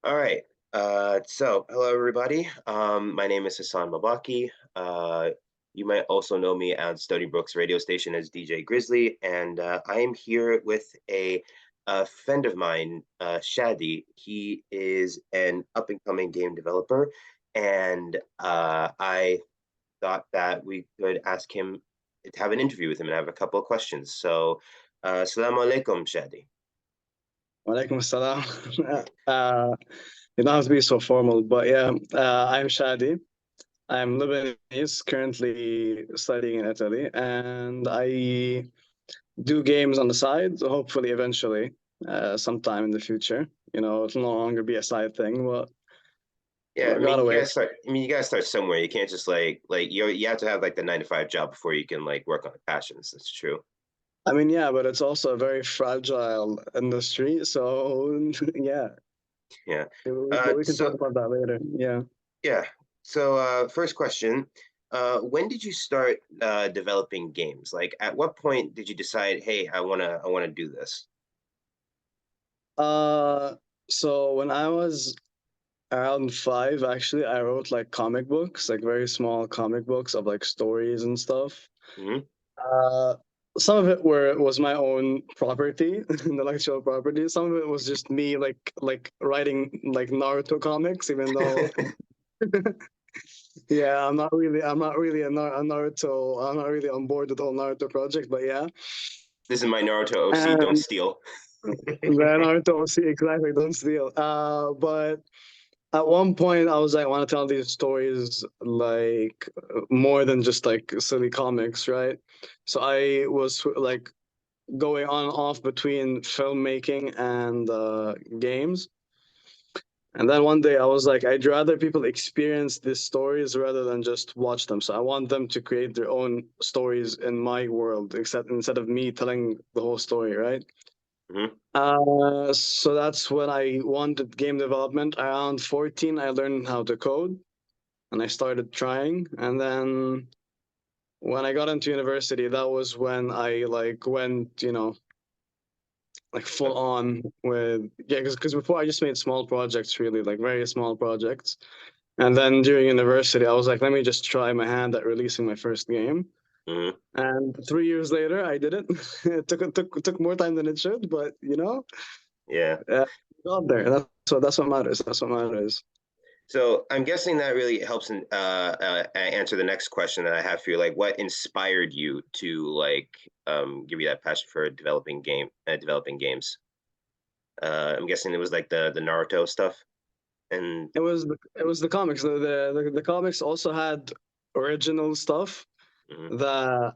All right. So hello everybody. My name is Hassan Mabaki. You might also know me on Stony Brook's radio station as DJ Grizzly, and I am here with a friend of mine, Shadi. He is an up and coming game developer, and I thought that we could ask him to have an interview with him and have a couple of questions. So, Assalamu alaikum, Shadi. Walaikum assalam. Uh, you don't have to be so formal, but yeah, I'm Shadi. I'm Lebanese, currently studying in Italy, and I do games on the side, hopefully eventually, sometime in the future. It'll no longer be a side thing, but Yeah, I I mean, gotta you wait. gotta start. I mean, you gotta start somewhere. You can't just like you have to have like the 9 to 5 job before you can like work on the passions. That's true. I mean, yeah, but it's also a very fragile industry, so yeah, Yeah. we can talk So about that later. Yeah. yeah. So first question. When did you start developing games? Like, at what point did you decide, hey, I wanna do this? Uh, so when I was around five, actually, I wrote like comic books, like very small comic books of like stories and stuff. Hmm. Uh, some of it was my own property, intellectual property. Some of it was just me like writing like Naruto comics, even though yeah, I'm not really a Naruto. I'm not really on board with the whole Naruto project, but yeah. This is my Naruto OC. Don't And steal. the Naruto, see, exactly, don't steal. But at one point I was like, I want to tell these stories like more than just like silly comics, right? So I was like going on and off between filmmaking and games. And then one day I was like, I'd rather people experience these stories rather than just watch them. So I want them to create their own stories in my world, except instead of me telling the whole story, right? Hmm. So that's when I wanted game development. Around 14, I learned how to code and I started trying. And then when I got into university, that was when I like went, like full on with, yeah, because before I just made small projects, really, like very small projects. And then during university, I was like, let me just try my hand at releasing my first game. Hmm. And 3 years later, I did it. It took more time than it should, but Yeah. uh, got there. That's what matters. That's what matters. So I'm guessing that really helps answer the next question that I have for you. Like, what inspired you to like give you that passion for developing games? I'm guessing it was like the Naruto stuff. And It was the comics. The comics also had original stuff mhm. that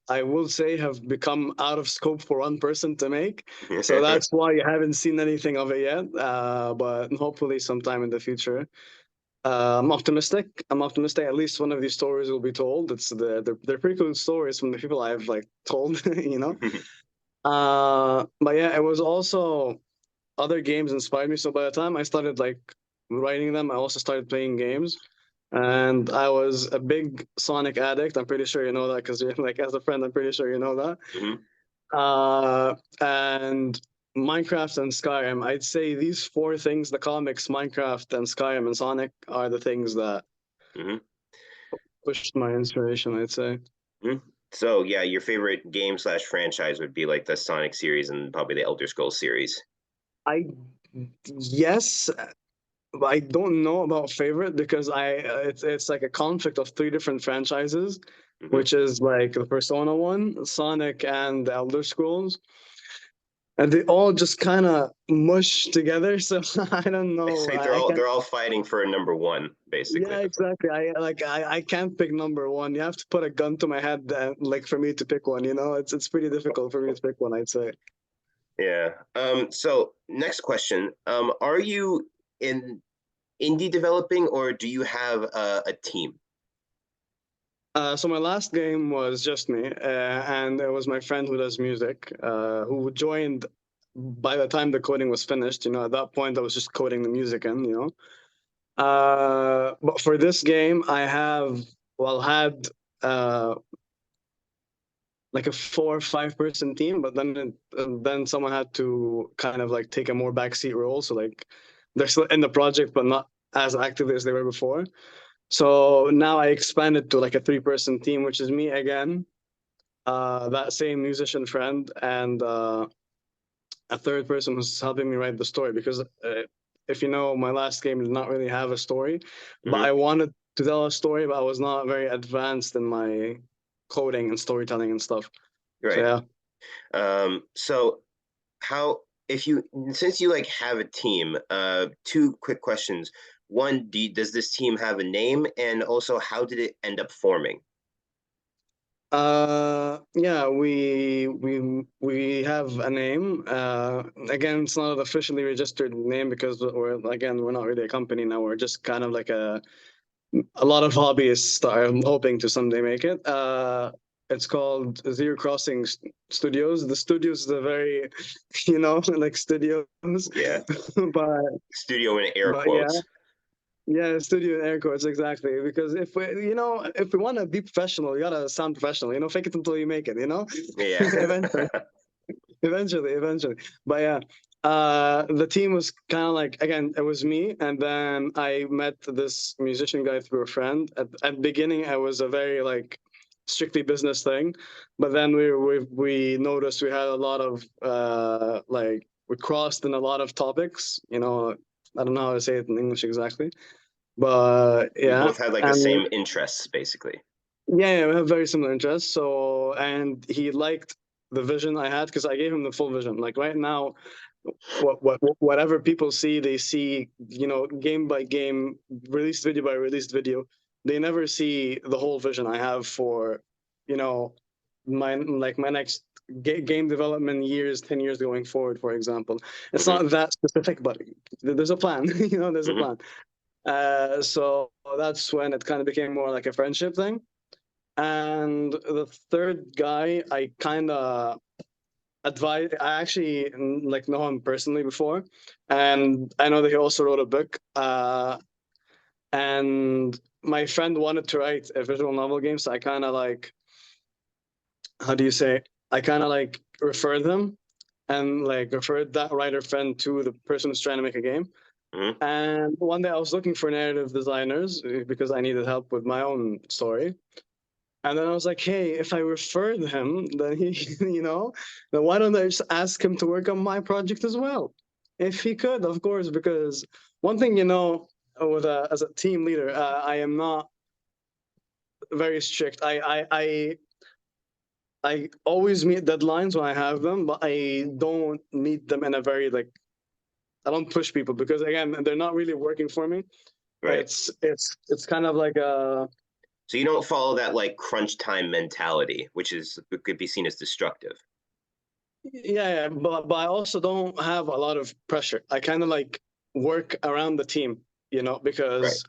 I will say have become out of scope for one person to make. So that's why you haven't seen anything of it yet. But hopefully sometime in the future. I'm optimistic. I'm optimistic. At least one of these stories will be told. They're pretty cool stories from the people I've like told. you know. But yeah, it was also other games inspired me. So by the time I started like writing them, I also started playing games. And I was a big Sonic addict. I'm pretty sure you know that because you're like as a friend, I'm pretty sure you know that. Mhm. And Minecraft and Skyrim, I'd say these four things, the comics, Minecraft and Skyrim and Sonic, are the things that Mhm. pushed my inspiration, I'd say. Mhm. So yeah, your favorite game slash franchise would be like the Sonic series and probably the Elder Scrolls series. I Yes, but I don't know about favorite because it's like a conflict of three different franchises, Hmm. which is like the Persona one, Sonic, and the Elder Scrolls, and they all just kind of mush together. So I don't It's know. like I can't. they're all fighting for a number one, basically. Yeah, exactly. I can't pick number one. You have to put a gun to my head, like for me to pick one. It's pretty difficult for me to pick one, I'd say. Yeah. So next question. Are you in indie developing or do you have a team? So my last game was just me, and it was my friend who does music, who joined by the time the coding was finished. At that point I was just coding the music in. But for this game, I have well had uh, like a 4 or 5 person team, but then someone had to kind of like take a more backseat role. So like they're still in the project, but not as actively as they were before. So now I expanded to like a 3 person team, which is me again, that same musician friend, and a third person who's helping me write the story. Because if you know, my last game did not really have a story, but Hmm. I wanted to tell a story, but I was not very advanced in my coding and storytelling and stuff. So Right. yeah. So how if you since you like have a team, two quick questions. One, does this team have a name? And also, how did it end up forming? Yeah, we have a name. Again, it's not an officially registered name because we're not really a company now. We're just kind of like a lot of hobbyists that are hoping to someday make it. It's called Zero Crossing Studios. The studios is a very, like studios, Yeah, but studio in air but yeah, quotes. yeah, studio in air quotes, exactly. Because if we want to be professional, you gotta sound professional. Fake it until you make it. Yeah. Eventually, eventually. But yeah, the team was kind of like, again, it was me, and then I met this musician guy through a friend. At the beginning, I was a very like strictly business thing, but then we noticed we had a lot of like we crossed in a lot of topics. I don't know how to say it in English exactly, but You yeah, both had like the and same interests, basically. yeah, we have very similar interests. So, and he liked the vision I had because I gave him the full vision. Like right now, whatever people see, they see, game by game, released video by released video. They never see the whole vision I have for, you know, my next game development years, 10 years going forward. For example, it's Hmm. not that specific, but there's a plan. There's a Hmm. plan. So that's when it kind of became more like a friendship thing. And the third guy, I kind of advise. I actually like know him personally before, and I know that he also wrote a book. And my friend wanted to write a visual novel game, so I kind of like, how do you say? I kind of like referred them and like referred that writer friend to the person who's trying to make a game. Hmm. And one day I was looking for narrative designers because I needed help with my own story. And then I was like, hey, if I referred him, then then why don't I just ask him to work on my project as well? If he could, of course, because one thing, as a team leader, I am not very strict. I always meet deadlines when I have them, but I don't meet them in a very like I don't push people because again, they're not really working for me. Right. It's kind of like a So you don't follow that like crunch time mentality, which is could be seen as destructive. yeah, but I also don't have a lot of pressure. I kind of like work around the team, Right. because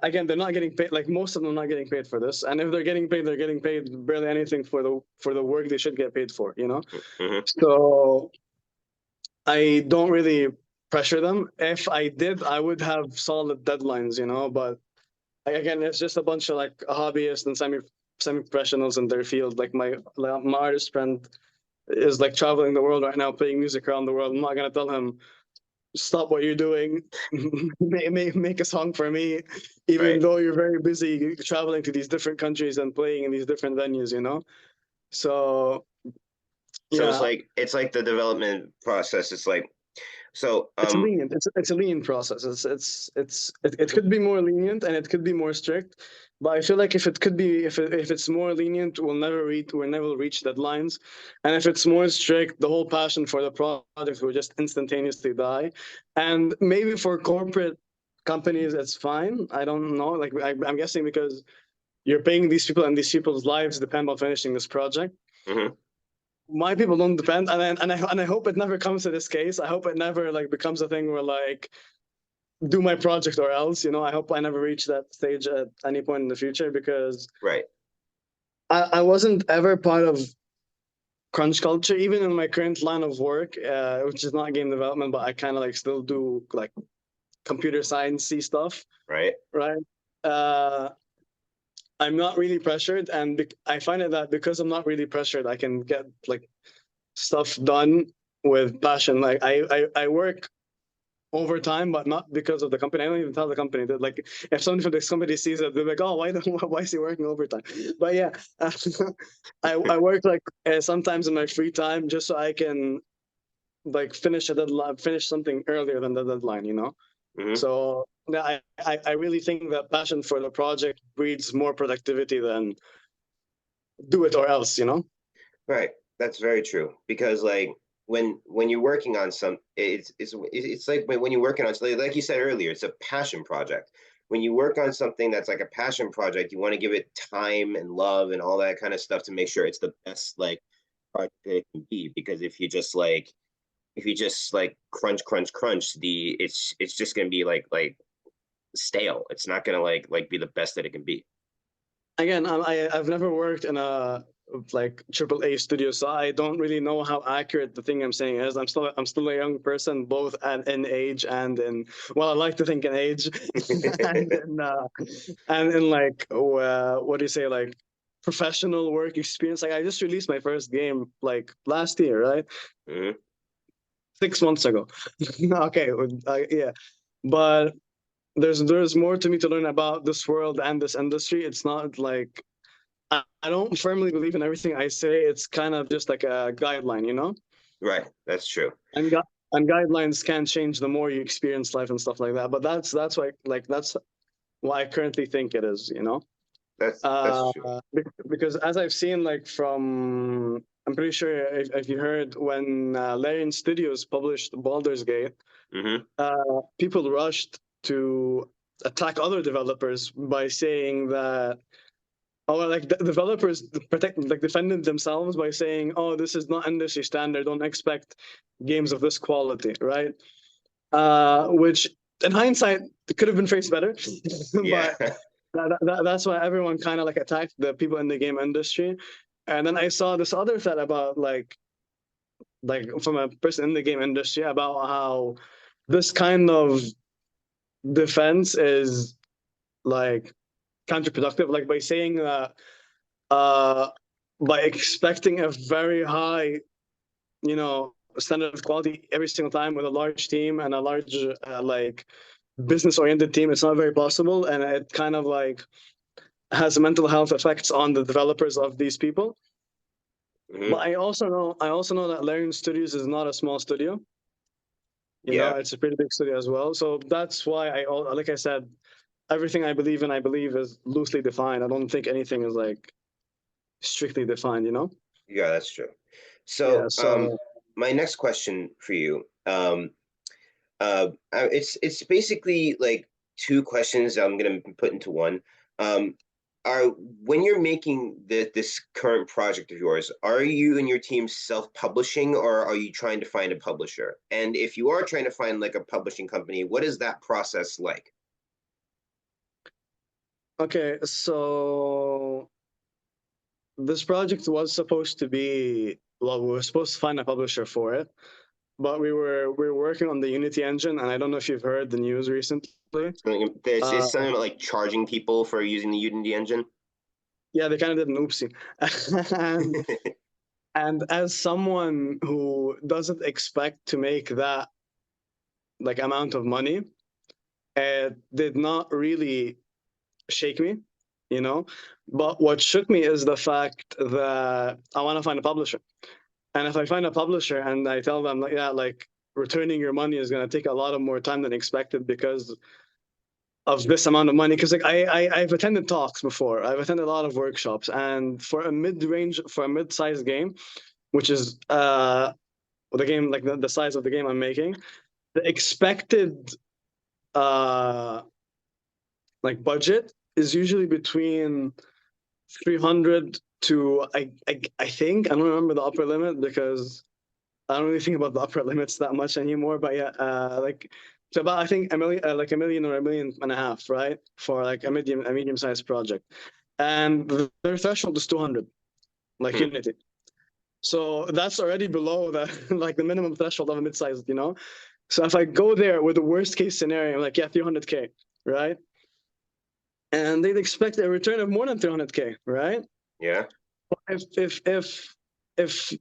again, they're not getting paid. Like most of them, are not getting paid for this, and if they're getting paid, they're getting paid barely anything for the work they should get paid for. Hmm. So I don't really pressure them. If I did, I would have solid deadlines. But again, it's just a bunch of like hobbyists and semi professionals in their field. Like my artist friend is like traveling the world right now, playing music around the world. I'm not gonna tell him stop what you're doing, make a song for me, even Right. though you're very busy traveling to these different countries and playing in these different venues. So So yeah, it's like the development process. It's like so it's lenient. It's a lenient process. It could be more lenient and it could be more strict, but I feel like if it's more lenient, we'll never reach deadlines, and if it's more strict, the whole passion for the project will just instantaneously die. And maybe for corporate companies, it's fine. I don't know. Like I'm guessing because you're paying these people and these people's lives depend on finishing this project. Mhm. My people don't depend, and I hope it never comes to this case. I hope it never like becomes a thing where like do my project or else. I hope I never reach that stage at any point in the future because Right. I wasn't ever part of crunch culture, even in my current line of work, which is not game development, but I kind of like still do like computer sciencey stuff, Right. right? Uh, I'm not really pressured, and I find it that because I'm not really pressured, I can get like stuff done with passion. Like I work overtime, but not because of the company. I don't even tell the company that. Like, if someone from this company sees it, they're like, "Oh, why is he working overtime?" But yeah, I work like sometimes in my free time just so I can like finish a deadline, finish something earlier than the deadline. Hmm. So yeah, I really think that passion for the project breeds more productivity than do it or else. Right. That's very true. Because like when you're working on it's like when you're working on something, like you said earlier, it's a passion project. When you work on something that's like a passion project, you want to give it time and love and all that kind of stuff to make sure it's the best like project that it can be. Because if you just like crunch, it's just gonna be like stale. It's not gonna like be the best that it can be. Again, I've never worked in a like AAA studio, so I don't really know how accurate the thing I'm saying is. I'm still a young person, both in age and in, well, I like to think in age, and in like what do you say, like professional work experience. Like I just released my first game like last year, right? Hmm. 6 months ago. Okay, yeah, but there's more to me to learn about this world and this industry. It's not like I don't firmly believe in everything I say. It's kind of just like a guideline. Right. That's true. And guidelines can change the more you experience life and stuff like that. But that's why like that's what I currently think it is. That's true. Because as I've seen, like from, I'm pretty sure if you heard when Larian Studios published Baldur's Gate, Hmm. people rushed to attack other developers by saying that, oh, well, like the developers defended themselves by saying, "Oh, this is not industry standard. Don't expect games of this quality," right? Which, in hindsight, could have been phrased better, Yeah. but that's why everyone kind of like attacked the people in the game industry. And then I saw this other thread about like from a person in the game industry about how this kind of defense is like counterproductive, like by saying that uh, by expecting a very high, standard of quality every single time with a large team and a large like business oriented team, it's not very possible, and it kind of like has mental health effects on the developers of these people. But Hmm. I also know that Larian Studios is not a small studio. Yeah. It's a pretty big studio as well. So that's why like I said, everything I believe in, I believe is loosely defined. I don't think anything is like strictly defined. Yeah, that's true. Yeah. So, So my next question for you, it's basically like two questions I'm gonna put into one. Um, are when you're making this current project of yours, are you and your team self-publishing or are you trying to find a publisher? And if you are trying to find like a publishing company, what is that process like? okay, so this project was supposed to be, well, we were supposed to find a publisher for it, but we were working on the Unity engine, and I don't know if you've heard the news recently. Uh, It's something about like charging people for using the Unity engine. yeah, they kind of did an oopsie, and and as someone who doesn't expect to make that like amount of money, it did not really shake me, you know. But what shook me is the fact that I want to find a publisher. And if I find a publisher and I tell them, like, yeah, like returning your money is going to take a lot of more time than expected because of this amount of money. Because like I've attended talks before, I've attended a lot of workshops, and for a mid-sized game, which is the game like the size of the game I'm making, the expected uh like budget is usually between 300 to I think I don't remember the upper limit because I don't really think about the upper limits that much anymore. But yeah, like it's about I think like a million or a million and a half, right, for like a medium sized project, and their threshold is 200, like Hmm. Unity. So that's already below the like the minimum threshold of a mid-sized. So if I go there with the worst case scenario, I'm like, yeah, 300K, right? and they'd expect a return of more than 300K, right? Yeah. If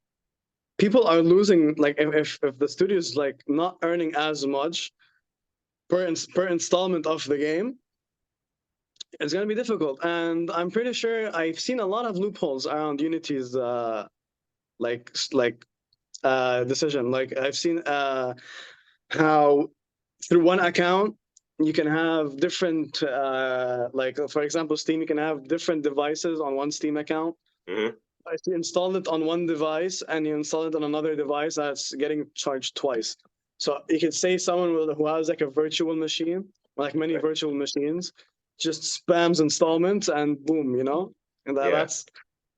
people are losing, like if the studio is like not earning as much per installment of the game, it's gonna be difficult. And I'm pretty sure I've seen a lot of loopholes around Unity's like decision. Like I've seen how through one account you can have different like for example Steam, you can have different devices on one Steam account. Hmm. If you install it on one device and you install it on another device, that's getting charged twice. So you could say someone who has like a virtual machine, like many Right. virtual machines, just spams installments and boom, you know, and Yeah.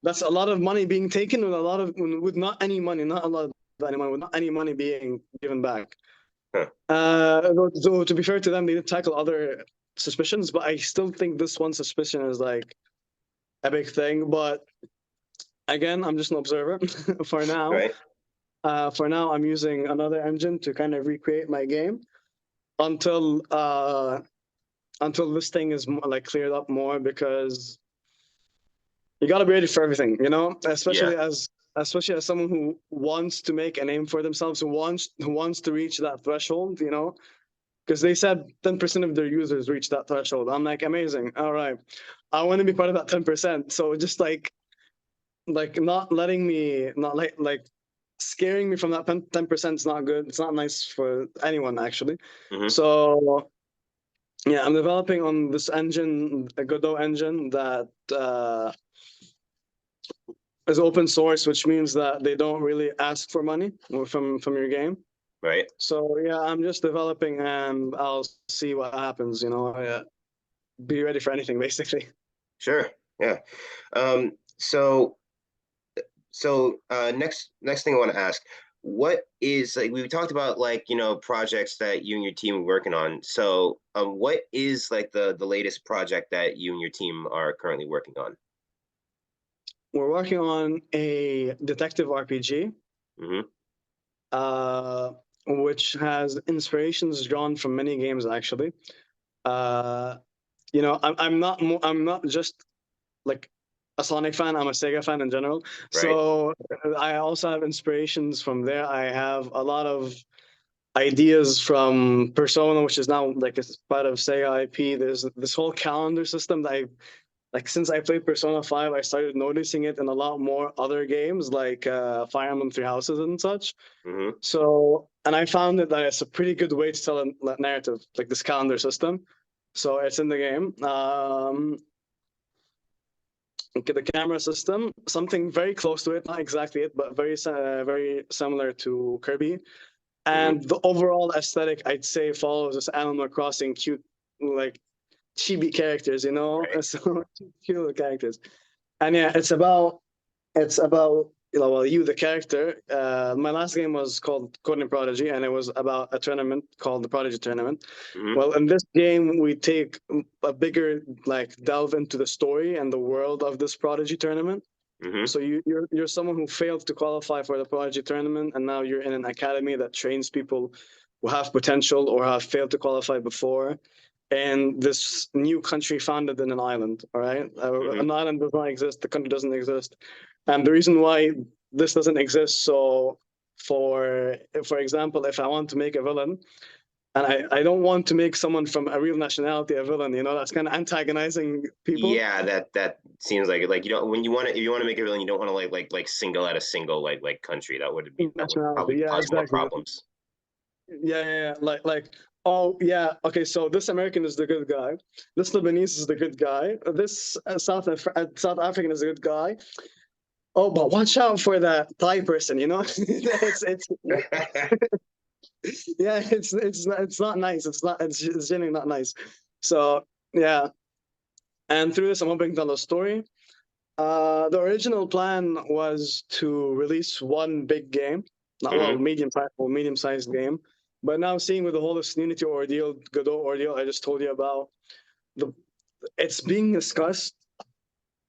that's a lot of money being taken with a lot of with not any money, not a lot of any money, with not any money being given back. Huh. So to be fair to them, they did tackle other suspicions, but I still think this one suspicion is like a big thing. But again, I'm just an observer for now. Right. For now, I'm using another engine to kind of recreate my game until until this thing is more, like cleared up more, because you got to be ready for everything, you know, Yeah. especially as someone who wants to make a name for themselves, who wants to reach that threshold, you know, because they said 10% of their users reach that threshold. I'm like, amazing. All right, I want to be part of that 10%. So just like not letting me, not like scaring me from that 10% is not good. It's not nice for anyone actually. Hmm. So yeah, I'm developing on this engine, a Godot engine that is open source, which means that they don't really ask for money from your game. Right. So yeah, I'm just developing and I'll see what happens. You know, be ready for anything basically. Sure. Yeah. Um, so next thing I want to ask, what is, like, we talked about, like, projects that you and your team are working on. So what is like the latest project that you and your team are currently working on? We're working on a detective RPG, Hmm. uh, which has inspirations drawn from many games actually. Uh, you know, I'm not just like a Sonic fan. I'm a Sega fan in general. Right. So I also have inspirations from there. I have a lot of ideas from Persona, which is now like a part of Sega IP. There's this whole calendar system that I like since I played Persona 5, I started noticing it in a lot more other games like Fire Emblem Three Houses and such. Hmm. So, and I found that it's a pretty good way to tell a narrative, like this calendar system. So it's in the game. Okay, the camera system, something very close to it, not exactly it, but very similar to Kirby. Hmm. And the overall aesthetic, I'd say, follows this Animal Crossing cute, like chibi characters, you know, Right. so cute little characters. And yeah, it's about well, you the character. My last game was called Coding Prodigy, and it was about a tournament called the Prodigy Tournament. Hmm. Well, in this game, we take a bigger like delve into the story and the world of this Prodigy Tournament. Hmm. So you're someone who failed to qualify for the Prodigy Tournament, and now you're in an academy that trains people who have potential or have failed to qualify before. And this new country founded in an island, all right? Hmm. An island does not exist, the country doesn't exist. And the reason why this doesn't exist, so for example, if I want to make a villain, and I don't want to make someone from a real nationality a villain, you know, that's kind of antagonizing people. Yeah, that seems like it. Like, you don't, when you want to, if you want to make a villain, you don't want to like single out a single like country. That would Nationality, probably yeah, cause more exactly. problems. Yeah. Like, oh yeah, okay. So this American is the good guy. This Lebanese is the good guy. This South African is the good guy. Oh, but watch out for that Thai person. You know, it's yeah, it's not nice. It's genuinely not nice. So yeah, and through this, I'm hoping to tell a story. The original plan was to release one big game, not well, Hmm. medium-sized game. But now seeing with the whole Unity ordeal, Godot ordeal I just told you about, the it's being discussed,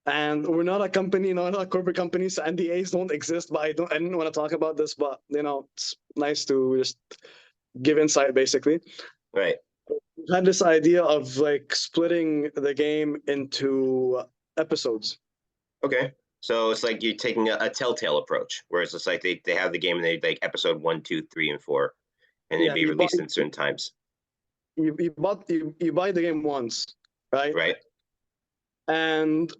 and we're not a company, not a corporate company, so NDAs don't exist. But I didn't want to talk about this, but you know, it's nice to just give insight basically. Right. had this idea of like splitting the game into episodes. Okay. So it's like you're taking a telltale approach, where it's just like they have the game and they like episode one, two, three, and four, and they'd Yeah, be released in certain times, you buy the game once, right? right? And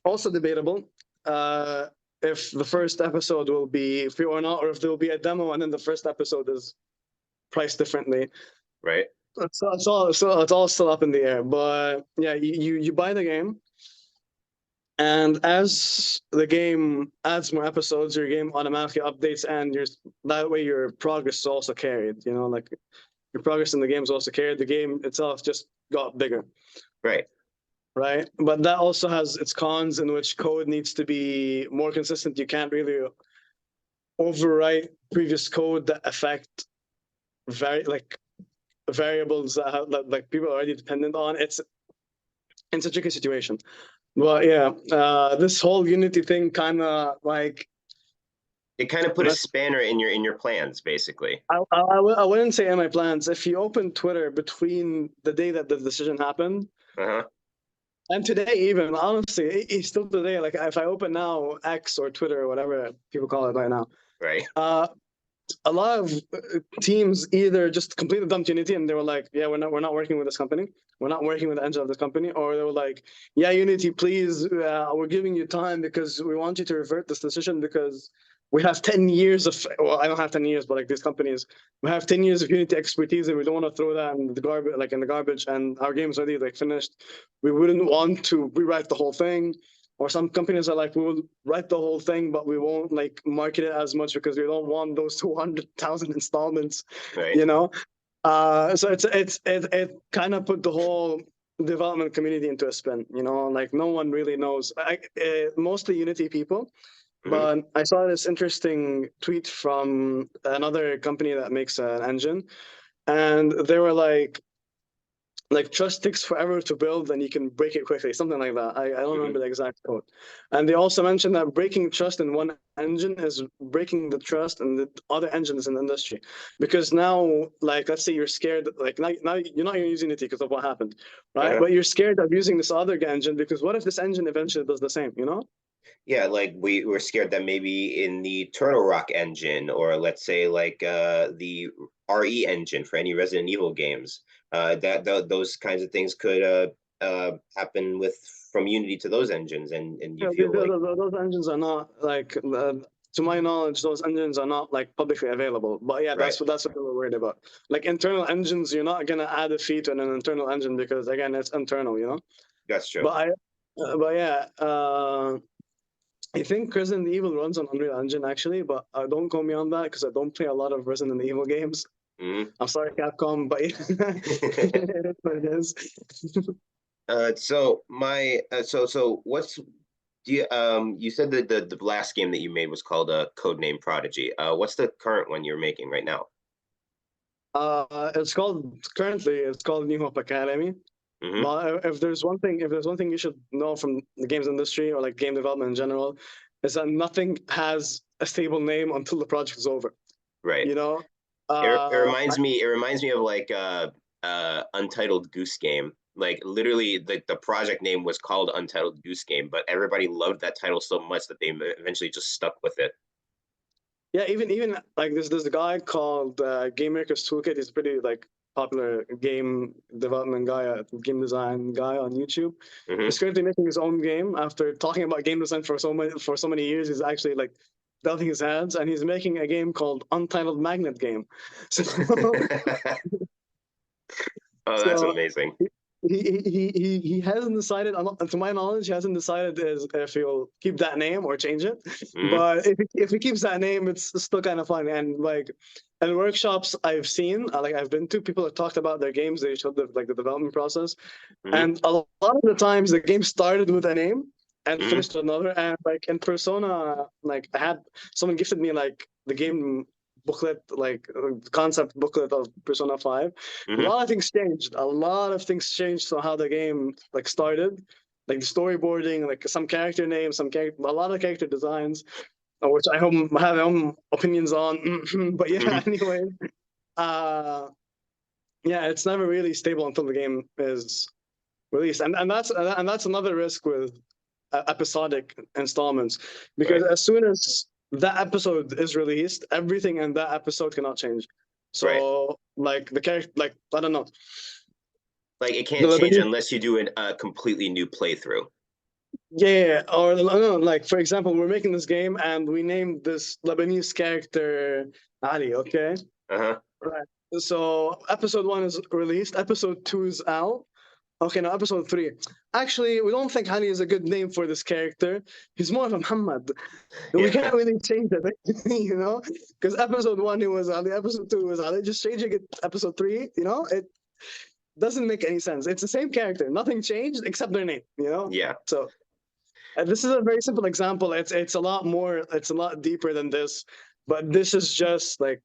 also debatable uh, if the first episode will be free or not, or if there will be a demo and then the first episode is priced differently. Right. It's all still up in the air. But yeah, you buy the game, and as the game adds more episodes, your game automatically updates, and that way your progress is also carried. You know, like your progress in the game is also carried. The game itself just got bigger. Right. Right? But that also has its cons in which code needs to be more consistent. You can't really overwrite previous code that affect like variables that like people are already dependent on. It's a tricky situation. But yeah, this whole Unity thing kind of like It kind of put a spanner in your plans, basically. I wouldn't say in my plans. If you open Twitter between the day that the decision happened Uh-huh. and today, even honestly, it's still today. Like if I open now X or Twitter or whatever people call it right now, Right. uh, a lot of teams either just completely dumped Unity and they were like, "Yeah, we're not working with this company. We're not working with the engine of this company," or they were like, "Yeah, Unity, please, we're giving you time because we want you to revert this decision because we have 10 years of well, I don't have 10 years, but like these companies, we have 10 years of Unity expertise and we don't want to throw that in the garbage, like in the garbage, and our game's already like finished. We wouldn't want to rewrite the whole thing." Or some companies are like, we will write the whole thing, but we won't like market it as much because we don't want those 200,000 installments, Right. you know. So it kind of put the whole development community into a spin, you know. Like no one really knows. Mostly Unity people, Hmm. but I saw this interesting tweet from another company that makes an engine, and they were like trust takes forever to build and you can break it quickly, something like that. I don't remember Hmm. the exact code. And they also mentioned that breaking trust in one engine is breaking the trust in the other engines in the industry, because now like let's say you're scared, like now you're not using Unity because of what happened, right? Uh-huh. But you're scared of using this other engine because what if this engine eventually does the same, you know? Yeah, like we were scared that maybe in the Turtle Rock engine, or let's say like the RE engine for any Resident Evil games, that those kinds of things could happen with from Unity to those engines, and you Yeah, feel like those engines are not like, to my knowledge, those engines are not like publicly available. But yeah, right. that's what they were worried about. Like internal engines, you're not gonna add a feature in an internal engine because again, it's internal, you know. That's true. But but yeah, I think Resident Evil runs on Unreal Engine actually, but don't call me on that because I don't play a lot of Resident Evil games. Hmm. I'm sorry, Capcom, but yeah, it is what it is. So what's do you said that the last game that you made was called Codename Prodigy. What's the current one you're making right now? It's called New Hope Academy. Hmm. But if there's one thing you should know from the games industry or like game development in general, is that nothing has a stable name until the project is over. Right. You know, It uh, reminds me. It reminds me of like Untitled Goose Game. Like literally, the project name was called Untitled Goose Game, but everybody loved that title so much that they eventually just stuck with it. yeah, even like there's a guy called Game Maker's Toolkit. He's pretty like popular game development guy, game design guy on YouTube. Hmm. He's currently making his own game after talking about game design for so many years. He's actually like delving his hands, and he's making a game called Untitled Magnet Game. So, Oh, that's so amazing. he hasn't decided. To my knowledge, he hasn't decided if he'll keep that name or change it. Hmm. But if he keeps that name, it's still kind of fun. And like, and workshops I've seen, like I've been to, people have talked about their games. They showed the development process, Hmm. and a lot of the times the game started with a name and Hmm. finished with another. And like in Persona, like I had someone gifted me like the game booklet, like concept booklet of Persona 5. A Hmm. lot of things changed. A lot of things changed on how the game like started, like the storyboarding, like some character names, a lot of character designs, which I hope I have my own opinions on. But yeah, Hmm. anyway, uh, yeah, it's never really stable until the game is released, and that's another risk with episodic installments, because Right. as soon as that episode is released, everything in that episode cannot change. Right. So like the character, like I don't know, Like it the can't change Lebanese, unless you do a completely new playthrough. yeah, or no, like for example, we're making this game and we named this Lebanese character Ali. Okay, Uh-huh. right. So episode one is released, episode two is out. Okay, now episode three. Actually, we don't think Ali is a good name for this character. He's more of a Muhammad. We Yeah. can't really change it, you know, because episode one he was Ali, episode two was Ali. Just changing it, episode three, you know, it doesn't make any sense. It's the same character, nothing changed except their name, you know. Yeah. So this is a very simple example. It's a lot more. It's a lot deeper than this, but this is just like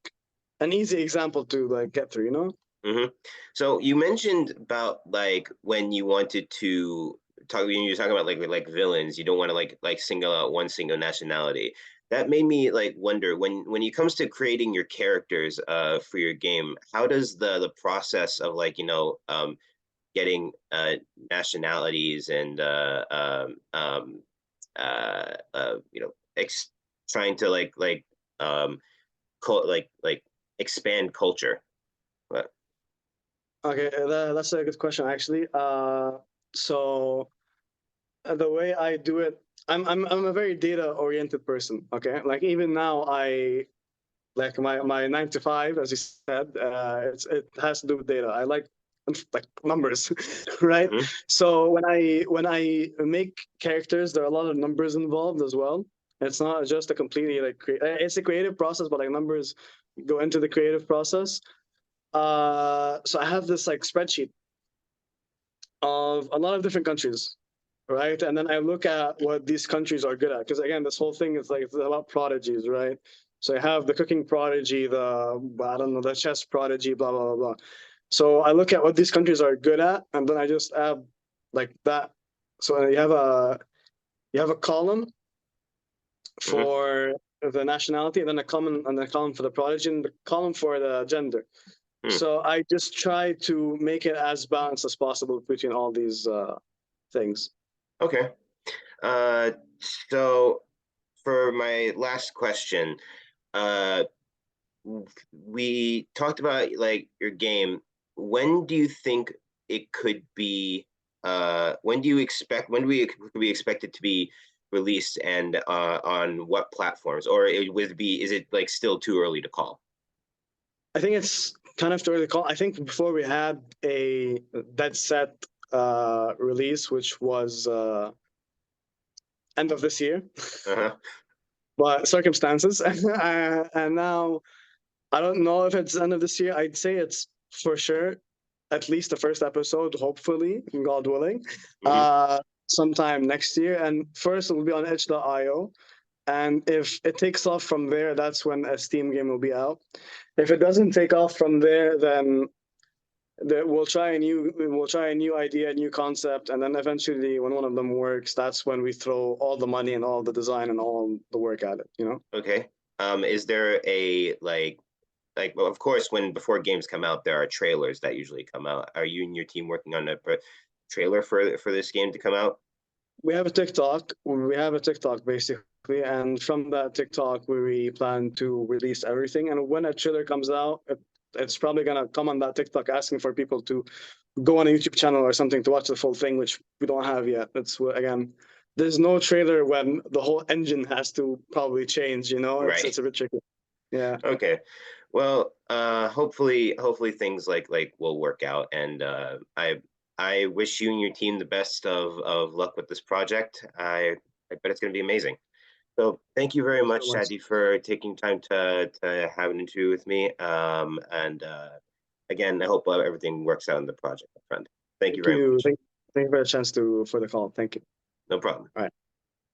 an easy example to like get through, you know. Hmm. So you mentioned about like when you wanted to talk when you're talking about like villains, you don't want to like single out one single nationality. That made me like wonder when it comes to creating your characters for your game, how does the process of like, getting nationalities and ex trying to um like expand culture. But Okay, that's a good question actually. So the way I do it, I'm a very data oriented person. Okay, like even now, I like my 9 to 5, as you said. It has to do with data. I like numbers, right? mhm, So when I make characters, there are a lot of numbers involved as well. It's not just a completely it's a creative process, but like numbers go into the creative process. So I have this like spreadsheet of a lot of different countries, right? And then I look at what these countries are good at, because again, this whole thing is like it's about prodigies, right? So I have the cooking prodigy, I don't know, the chess prodigy, blah blah blah blah. So I look at what these countries are good at, and then I just add like that. So you have a column mhm, for the nationality, and then a column for the prodigy, and the column for the gender. mm. So I just try to make it as balanced as possible between all these things. Okay. Uh, so for my last question, uh, we talked about like your game. When do you think it could be? When do we could we expect it to be released and on what platforms? Or it would be? Is it like still too early to call? I think it's kind of too early to call. I think before we had a dead set release, which was end of this year, Uh-huh. but circumstances, and now I don't know if it's end of this year. I'd say it's for sure at least the first episode, hopefully, God willing, Hmm. sometime next year. And first it will be on itch.io. And if it takes off from there, that's when a Steam game will be out. If it doesn't take off from there, then we'll try a new idea, a new concept, and then eventually, when one of them works, that's when we throw all the money and all the design and all the work at it. You know. Okay. Is there a well, of course, when before games come out, there are trailers that usually come out. Are you and your team working on a trailer for this game to come out? We have a TikTok. We have a TikTok basically, and from that TikTok, we plan to release everything. And when a trailer comes out, it's probably gonna come on that TikTok asking for people to go on a YouTube channel or something to watch the full thing, which we don't have yet. That's again, there's no trailer when the whole engine has to probably change. You know, Right. it's a bit tricky. Yeah. Okay. Well, hopefully things like will work out, and I wish you and your team the best of luck with this project. I bet it's going to be amazing. So thank you very Thank you much, so much. Shadi, for taking time to have an interview with me. And again, I hope everything works out in the project, my friend. Thank you Thank very you. much. Thank you for the chance to for the call. Thank you. No problem. All right.